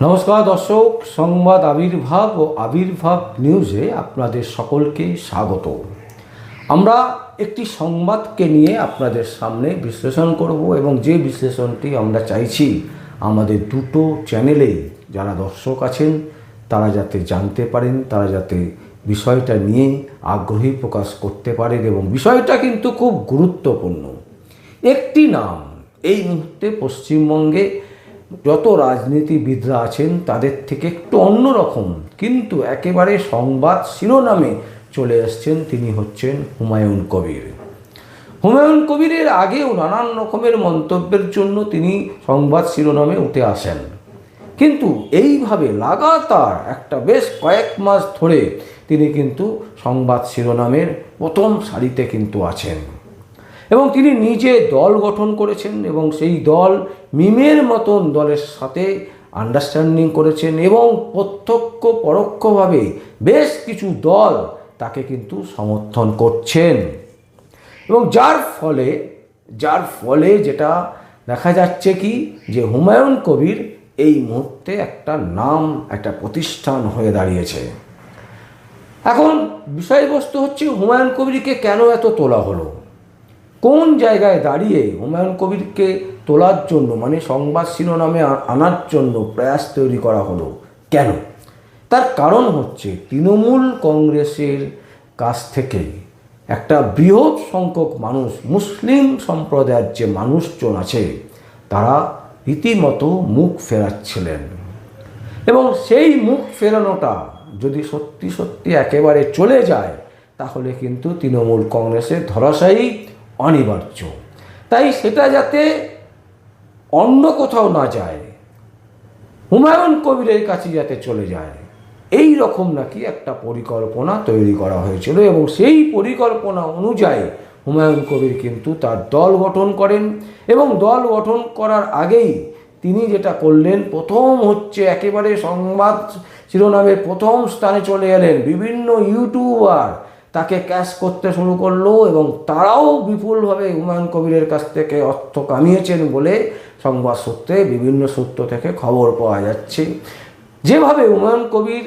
নমস্কার দর্শক, সংবাদ আবির্ভাব ও আবির্ভাব নিউজে আপনাদের সকলকে স্বাগত। আমরা একটি সংবাদকে নিয়ে আপনাদের সামনে বিশ্লেষণ করব এবং যে বিশ্লেষণটি আমরা চাইছি আমাদের দুটো চ্যানেলে যারা দর্শক আছেন তারা যাতে জানতে পারেন, তারা যাতে বিষয়টা নিয়ে আগ্রহী প্রকাশ করতে পারেন এবং বিষয়টা কিন্তু খুব গুরুত্বপূর্ণ। একটি নাম এই মুহূর্তে পশ্চিমবঙ্গে যত রাজনীতিবিদরা আছেন তাদের থেকে একটু অন্যরকম, কিন্তু একেবারে সংবাদ শিরোনামে চলে এসছেন। তিনি হচ্ছেন হুমায়ুন কবির। হুমায়ুন কবিরের আগেও নানান রকমের মন্তব্যের জন্য তিনি সংবাদ শিরোনামে উঠে আসেন, কিন্তু এইভাবে লাগাতার একটা বেশ কয়েক মাস ধরে তিনি কিন্তু সংবাদ শিরোনামের প্রথম সারিতে কিন্তু আছেন এবং তিনি নিজে দল গঠন করেছেন এবং সেই দল মিমের মতন দলের সাথে আন্ডারস্ট্যান্ডিং করেছেন এবং প্রত্যক্ষ পরোক্ষভাবে বেশ কিছু দল তাকে কিন্তু সমর্থন করছেন এবং যার ফলে যেটা দেখা যাচ্ছে কি যে হুমায়ুন কবির এই মুহূর্তে একটা নাম, একটা প্রতিষ্ঠান হয়ে দাঁড়িয়েছে। এখন বিষয়বস্তু হচ্ছে হুমায়ুন কবিরকে কেন এত তোলা হলো, কোন জায়গায় দাঁড়িয়ে হুমায়ুন কবিরকে তোলার জন্য মানে সংবাদ শিরোনামে আনার জন্য প্রয়াস তৈরি করা হলো, কেন? তার কারণ হচ্ছে তৃণমূল কংগ্রেসের কাছ থেকে একটা বৃহৎ সংখ্যক মানুষ, মুসলিম সম্প্রদায়ের যে মানুষজন আছে তারা রীতিমতো মুখ ফেরাচ্ছিলেন এবং সেই মুখ ফেরানোটা যদি সত্যি সত্যি একেবারে চলে যায় তাহলে কিন্তু তৃণমূল কংগ্রেসের ধরাশায়ী অনিবার্য। তাই সেটা যাতে অন্য কোথাও না যায়, হুমায়ুন কবিরের কাছে যাতে চলে যায়, এই রকম নাকি একটা পরিকল্পনা তৈরি করা হয়েছিল এবং সেই পরিকল্পনা অনুযায়ী হুমায়ুন কবির কিন্তু তার দল গঠন করেন এবং দল গঠন করার আগেই তিনি যেটা করলেন, প্রথম হচ্ছে একেবারে সংবাদ শিরোনামের প্রথম স্থানে চলে এলেন। বিভিন্ন ইউটিউবার তাকে ক্যাশ করতে শুরু করলো এবং তারাও বিপুলভাবে হুমায়ুন কবিরের কাছ থেকে অর্থ কামিয়েছেন বলে সংবাদ সূত্রে, বিভিন্ন সূত্র থেকে খবর পাওয়া যাচ্ছে। যেভাবে হুমায়ুন কবির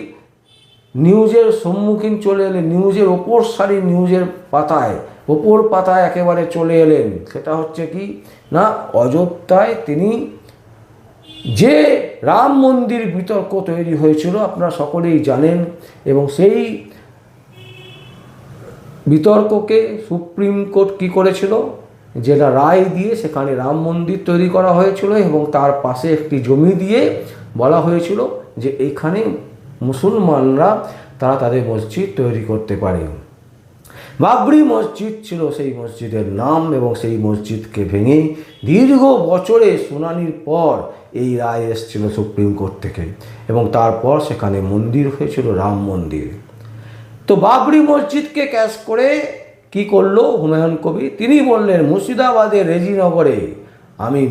নিউজের সম্মুখীন চলে এলেন, নিউজের ওপর সারির নিউজের ওপর পাতায় একেবারে চলে এলেন, সেটা হচ্ছে কি না, অযোধ্যায় তিনি যে রাম মন্দির বিতর্ক তৈরি হয়েছিল আপনারা সকলেই জানেন এবং সেই বিতর্ককে সুপ্রিম কোর্ট কী করেছিল, যেটা রায় দিয়ে সেখানে রাম মন্দির তৈরি করা হয়েছিল এবং তার পাশে একটি জমি দিয়ে বলা হয়েছিল যে এখানে মুসলমানরা তারা তাদের মসজিদ তৈরি করতে পারে। বাবরি মসজিদ ছিল সেই মসজিদের নাম এবং সেই মসজিদকে ভেঙে দীর্ঘ বছরে শুনানির পর এই রায় এসেছিল সুপ্রিম কোর্ট থেকে এবং তারপর সেখানে মন্দির হয়েছিল রাম মন্দির। তো বাবরি মসজিদকে ক্যাশ করে কি করলো হুমায়ুন কবির, তিনি বললেন মুর্শিদাবাদের রেজিনগরে আমি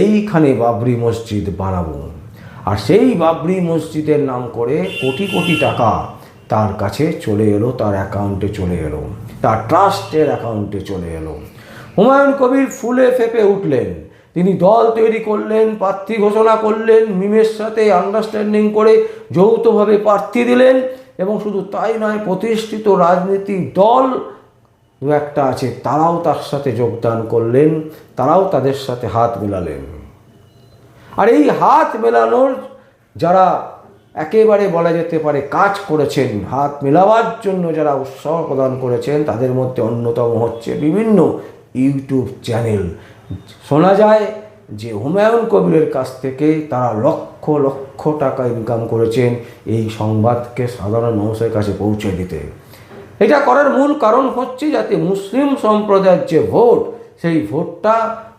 এইখানে বাবরি মসজিদ বানাবো, আর সেই বাবরি মসজিদের নাম করে কোটি কোটি টাকা তার কাছে চলে এলো, তার অ্যাকাউন্টে চলে এলো, তার ট্রাস্টের অ্যাকাউন্টে চলে এলো। হুমায়ুন কবির ফুলে ফেপে উঠলেন, তিনি দল তৈরি করলেন, প্রার্থী ঘোষণা করলেন, মিমের সাথে আন্ডারস্ট্যান্ডিং করে যৌথভাবে প্রার্থী দিলেন এবং শুধু তাই নয়, প্রতিষ্ঠিত রাজনীতিক দল দু একটা আছে তারাও তার সাথে যোগদান করলেন, তারাও তাদের সাথে হাত মেলালেন। আর এই হাত মেলানোর যারা একেবারে বলা যেতে পারে কাজ করেছেন, হাত মেলাবার জন্য যারা উৎসাহ প্রদান করেছেন, তাদের মধ্যে অন্যতম হচ্ছে বিভিন্ন ইউটিউব চ্যানেল। শোনা যায় যে হুমায়ুন কবিরের কাছ থেকে তারা লক্ষ লক্ষ টাকা ইনকাম করেছেন এই সংবাদকে সাধারণ মানুষের কাছে পৌঁছে দিতে। এটা করার মূল কারণ হচ্ছে যাতে মুসলিম সম্প্রদায়ের যে ভোট, সেই ভোটটা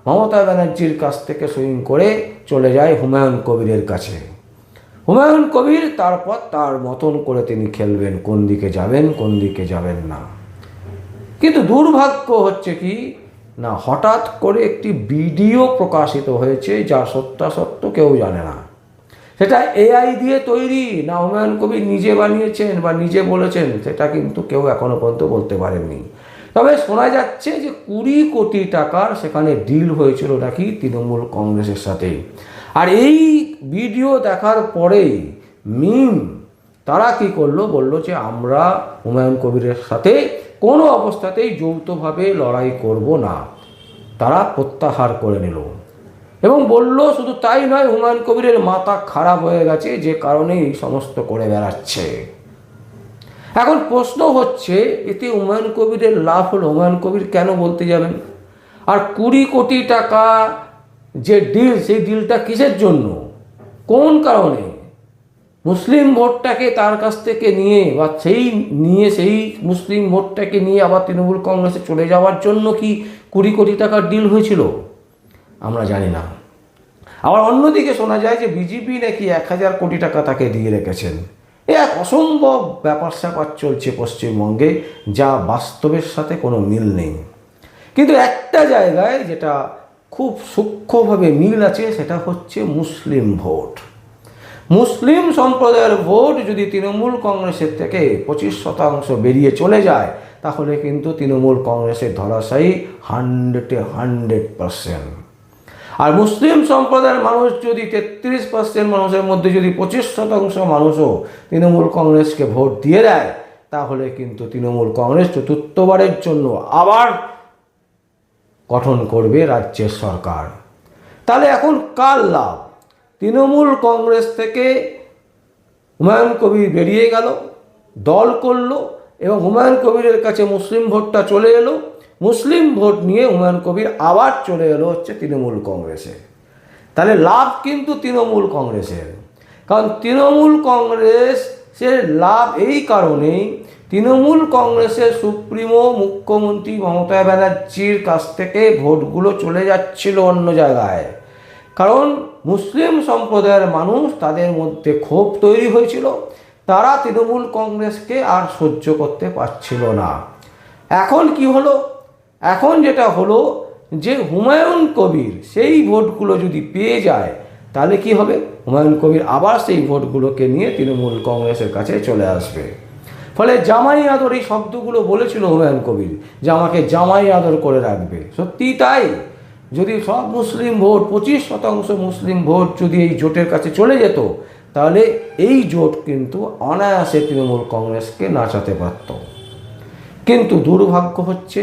মমতা ব্যানার্জির কাছ থেকে সুইং করে চলে যায় হুমায়ুন কবিরের কাছে। হুমায়ুন কবির তারপর তার মতন করে তিনি খেলবেন, কোন দিকে যাবেন কোন দিকে যাবেন না। কিন্তু দুর্ভাগ্য হচ্ছে কি না, হঠাৎ করে একটি ভিডিও প্রকাশিত হয়েছে যা সত্যাসত্য কেউ জানে না। সেটা এআই দিয়ে তৈরি না হুমায়ুন কবির নিজে বানিয়েছেন বা নিজে বলেছেন, সেটা কিন্তু কেউ এখনো পর্যন্ত বলতে পারেননি। তবে শোনা যাচ্ছে যে 20 কোটি টাকার সেখানে ডিল হয়েছিল নাকি তৃণমূল কংগ্রেসের সাথে। আর এই ভিডিও দেখার পরেই মিম তারা কি করলো, বলল যে আমরা হুমায়ুন কবিরের সাথে কোনো অবস্থাতেই যৌথভাবে লড়াই করব না। তারা প্রত্যাহার করে নিল এবং বলল শুধু তাই নয়, হুমায়ুন কবিরের মাথা খারাপ হয়ে গেছে যে কারণে এই সমস্ত করে বেড়াচ্ছে। এখন প্রশ্ন হচ্ছে এতে হুমায়ুন কবিরের লাভ হলো, হুমায়ুন কবির কেন বলতে যাবেন? আর 20 কোটি টাকা যে ডিল, সেই ডিলটা কিসের জন্য, কোন কারণে? মুসলিম ভোটটাকে তার কাছ থেকে নিয়ে বা সেই মুসলিম ভোটটাকে নিয়ে আবার তৃণমূল কংগ্রেসে চলে যাওয়ার জন্য কি 20 কোটি টাকার ডিল হয়েছিল? আমরা জানি না। আবার অন্যদিকে শোনা যায় যে বিজেপি নাকি 1000 কোটি টাকা তাকে দিয়ে রেখেছেন। এক অসম্ভব ব্যাপার স্যাপার চলছে পশ্চিমবঙ্গে, যা বাস্তবের সাথে কোনো মিল নেই। কিন্তু একটা জায়গায় যেটা খুব সূক্ষ্মভাবে মিল আছে, সেটা হচ্ছে মুসলিম ভোট। মুসলিম সম্প্রদায়ের ভোট যদি তৃণমূল কংগ্রেসের থেকে 25% বেরিয়ে চলে যায়, তাহলে কিন্তু তৃণমূল কংগ্রেসের ধরাশায়ী 100% আর মুসলিম সম্প্রদায়ের মানুষ যদি 33% মানুষের মধ্যে যদি 25% মানুষও তৃণমূল কংগ্রেসকে ভোট দিয়ে দেয়, তাহলে কিন্তু তৃণমূল কংগ্রেস চতুর্থবারের জন্য আবার গঠন করবে রাজ্যের সরকার। তাহলে এখন কার লাভ? তৃণমূল কংগ্রেস থেকে হুমায়ুন কবির বেরিয়ে গেল, দল করলো এবং হুমায়ুন কবিরের কাছে মুসলিম ভোটটা চলে এলো। মুসলিম ভোট নিয়ে হুমায়ুন কবির আবার চলে এলো হচ্ছে তৃণমূল কংগ্রেসে। তাহলে লাভ কিন্তু তৃণমূল কংগ্রেসের, কারণ তৃণমূল কংগ্রেসের লাভ এই কারণেই, তৃণমূল কংগ্রেসের সুপ্রিমো মুখ্যমন্ত্রী মমতা ব্যানার্জির কাছ থেকে ভোটগুলো চলে যাচ্ছিল অন্য জায়গায়। কারণ মুসলিম সম্প্রদায়ের মানুষ, তাদের মধ্যে ক্ষোভ তৈরি হয়েছিল, তারা তৃণমূল কংগ্রেসকে আর সহ্য করতে পারছিল না। এখন কি হলো? এখন যেটা হলো যে হুমায়ুন কবির সেই ভোটগুলো যদি পেয়ে যায়, তাহলে কি হবে? হুমায়ুন কবির আবার সেই ভোটগুলোকে নিয়ে তৃণমূল কংগ্রেসের কাছে চলে আসবে। ফলে জামাই আদর, এই শব্দগুলো বলেছিল হুমায়ুন কবির যে আমাকে জামাই আদর করে রাখবে। সত্যিই তাই। যদি সব মুসলিম ভোট, 25% মুসলিম ভোট যদি এই জোটের কাছে চলে যেত, তাহলে এই জোট কিন্তু অনায়াসে তৃণমূল কংগ্রেসকে নাচাতে পারত। কিন্তু দুর্ভাগ্য হচ্ছে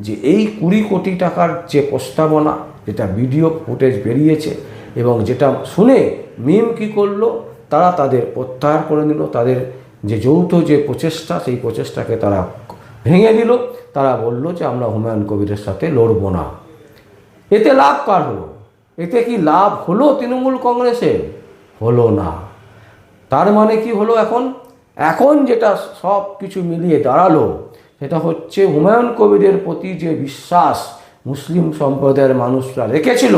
যে এই 20 কোটি টাকার যে প্রস্তাবনা, যেটা ভিডিও ফুটেজ বেরিয়েছে এবং যেটা শুনে মিম কি করলো, তারা তাদের প্রত্যাহার করে নিল। তাদের যে যৌথ যে প্রচেষ্টা, সেই প্রচেষ্টাকে তারা ভেঙে দিল। তারা বলল যে আমরা হুমায়ুন কবিরের সাথে লড়ব না। এতে লাভ কার হলো? এতে কি লাভ হলো তৃণমূল কংগ্রেসের? হলো না। তার মানে কি হলো? এখন যেটা সব কিছু মিলিয়ে দাঁড়ালো, সেটা হচ্ছে হুমায়ুন কবিরের প্রতি যে বিশ্বাস মুসলিম সম্প্রদায়ের মানুষরা রেখেছিল,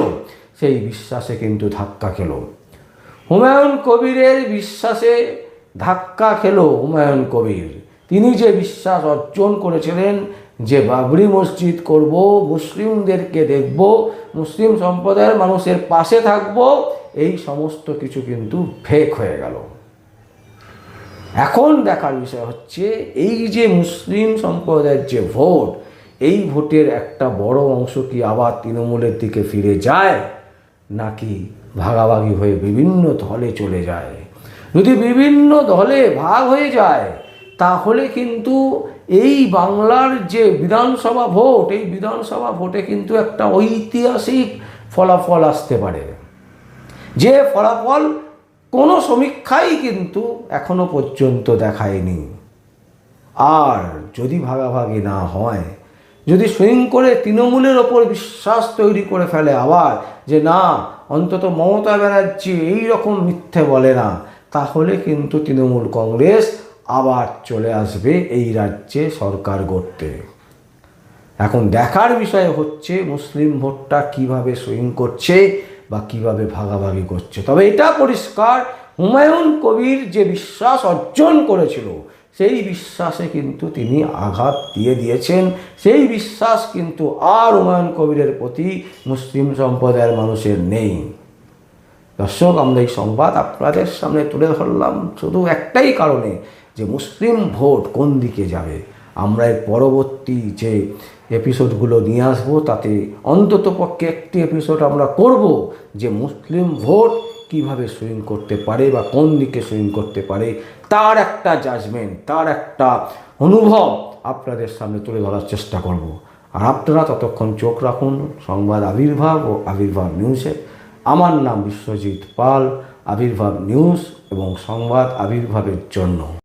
সেই বিশ্বাসে কিন্তু ধাক্কা খেল। হুমায়ুন কবিরের বিশ্বাসে ধাক্কা খেল হুমায়ুন কবির। তিনি যে বিশ্বাস অর্জন করেছিলেন যে বাবরি মসজিদ করব, মুসলিমদেরকে দেখব, মুসলিম সম্প্রদায়ের মানুষের পাশে থাকব, এই সমস্ত কিছু কিন্তু ফেক হয়ে গেল। এখন দেখার বিষয় হচ্ছে এই যে মুসলিম সম্প্রদায়ের যে ভোট, এই ভোটের একটা বড় অংশ কি আবার তৃণমূলের দিকে ফিরে যায়, নাকি ভাগাভাগি হয়ে বিভিন্ন দলে চলে যায়? যদি বিভিন্ন দলে ভাগ হয়ে যায়, তাহলে কিন্তু এই বাংলার যে বিধানসভা ভোট, এই বিধানসভা ভোটে কিন্তু একটা ঐতিহাসিক ফলাফল আসতে পারে, যে ফলাফল কোনো সমীক্ষাই কিন্তু এখনো পর্যন্ত দেখায়নি। আর যদি ভাগাভাগি না হয়, যদি সুইং করে তৃণমূলের ওপর বিশ্বাস তৈরি করে ফেলে আবার যে না, অন্তত মমতা ব্যানার্জি এই রকম মিথ্যে বলে না, তাহলে কিন্তু তৃণমূল কংগ্রেস আবার চলে আসবে এই রাজ্যে সরকার গড়তে। এখন দেখার বিষয় হচ্ছে মুসলিম ভোটটা কিভাবে সুইং করছে বা কিভাবে ভাগাভাগি করছে। তবে এটা পরিষ্কার, হুমায়ুন কবির যে বিশ্বাস অর্জন করেছিল, সেই বিশ্বাসে কিন্তু তিনি আঘাত দিয়ে দিয়েছেন। সেই বিশ্বাস কিন্তু আর হুমায়ুন কবিরের প্রতি মুসলিম সম্প্রদায়ের মানুষের নেই। দর্শক, আমরা এই সংবাদ আপনাদের সামনে তুলে ধরলাম শুধু একটাই কারণে, যে মুসলিম ভোট কোন দিকে যাবে। আমরা এর পরবর্তী যে এপিসোডগুলো নিয়ে আসবো, তাতে অন্তত পক্ষে একটি এপিসোড আমরা করব যে মুসলিম ভোট কিভাবে সুইং করতে পারে বা কোন দিকে সুইং করতে পারে, তার একটা জাজমেন্ট, তার একটা অনুভব আপনাদের সামনে তুলে ধরার চেষ্টা করব। আর আপনারা ততক্ষণ চোখ রাখুন সংবাদ আবির্ভাব ও আবির্ভাব নিউজে। আমার নাম বিশ্বজিৎ পাল, আবির্ভাব নিউজ এবং সংবাদ আবির্ভাবের জন্য।